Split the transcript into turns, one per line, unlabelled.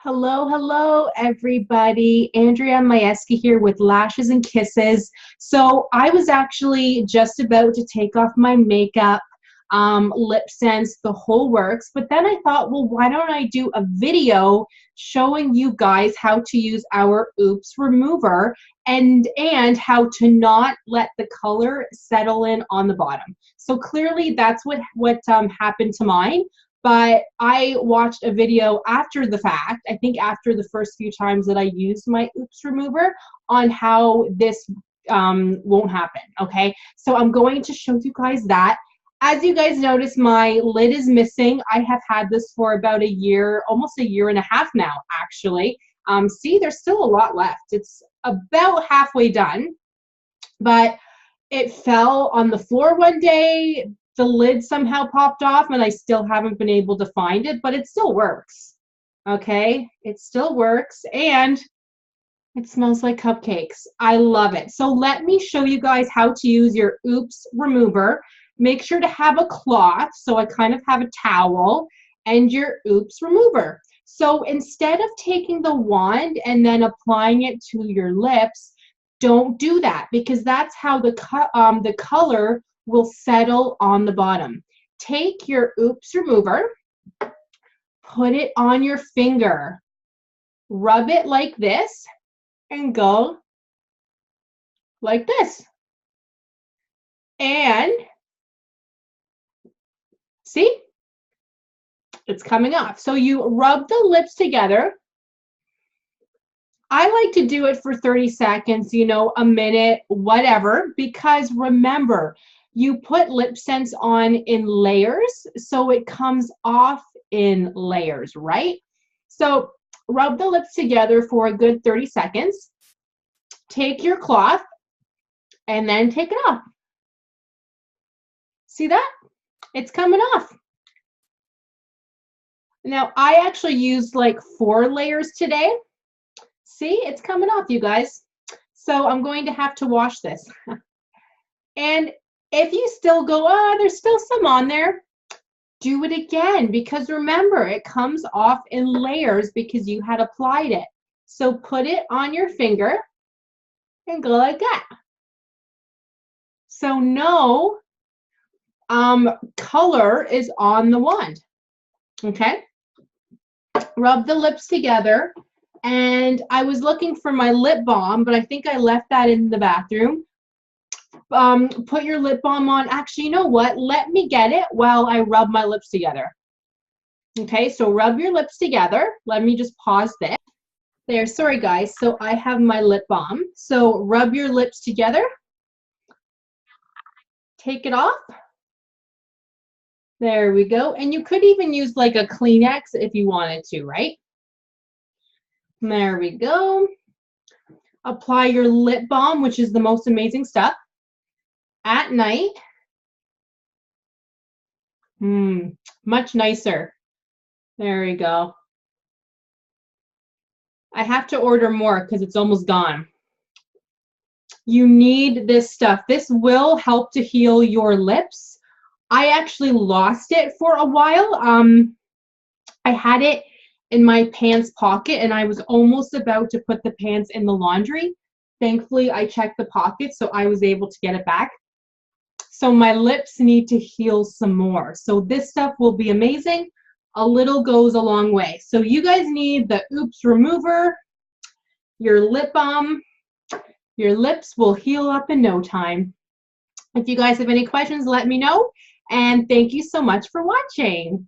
Hello, hello, everybody. Andrea Majewski here with Lashes and Kisses. So I was actually just about to take off my makeup, LipSense, the whole works. But then I thought, well, why don't I do a video showing you guys how to use our Oops Remover and how to not let the color settle in on the bottom. So clearly that's what happened to mine. But I watched a video after the fact, I think after the first few times that I used my Oops Remover, on how this won't happen, okay? So I'm going to show you guys that. As you guys notice, my lid is missing. I have had this for about a year, almost a year and a half now, actually. See, there's still a lot left. It's about halfway done, but it fell on the floor one day. The lid somehow popped off and I still haven't been able to find it, but it still works. Okay, it still works and it smells like cupcakes. I love it. So let me show you guys how to use your Oops Remover. Make sure to have a cloth, so I kind of have a towel, and your Oops Remover. So instead of taking the wand and then applying it to your lips, don't do that, because that's how the color will settle on the bottom. Take your Oops Remover, put it on your finger, rub it like this, and go like this. And see, it's coming off. So you rub the lips together. I like to do it for 30 seconds, you know, a minute, whatever, because remember, you put LipSense on in layers, so it comes off in layers, right? So rub the lips together for a good 30 seconds. Take your cloth and then take it off. See that? It's coming off. Now, I actually used like 4 layers today. See, it's coming off, you guys. So I'm going to have to wash this. And if you still go, oh, there's still some on there, do it again, because remember, it comes off in layers because you had applied it. So put it on your finger and go like that. So no color is on the wand, okay? Rub the lips together. And I was looking for my lip balm, but I think I left that in the bathroom. Put your lip balm on. Actually, you know what? Let me get it while I rub my lips together. Okay, so rub your lips together. Let me just pause this. There, sorry guys. So I have my lip balm. So rub your lips together. Take it off. There we go. And you could even use like a Kleenex if you wanted to, right? There we go. Apply your lip balm, which is the most amazing stuff, at night. Much nicer. There we go. I have to order more because it's almost gone. You need this stuff. This will help to heal your lips. I actually lost it for a while. I had it in my pants pocket and I was almost about to put the pants in the laundry. Thankfully, I checked the pocket, so I was able to get it back. So my lips need to heal some more. So this stuff will be amazing. A little goes a long way. So you guys need the Oops Remover, your lip balm. Your lips will heal up in no time. If you guys have any questions, let me know. And thank you so much for watching.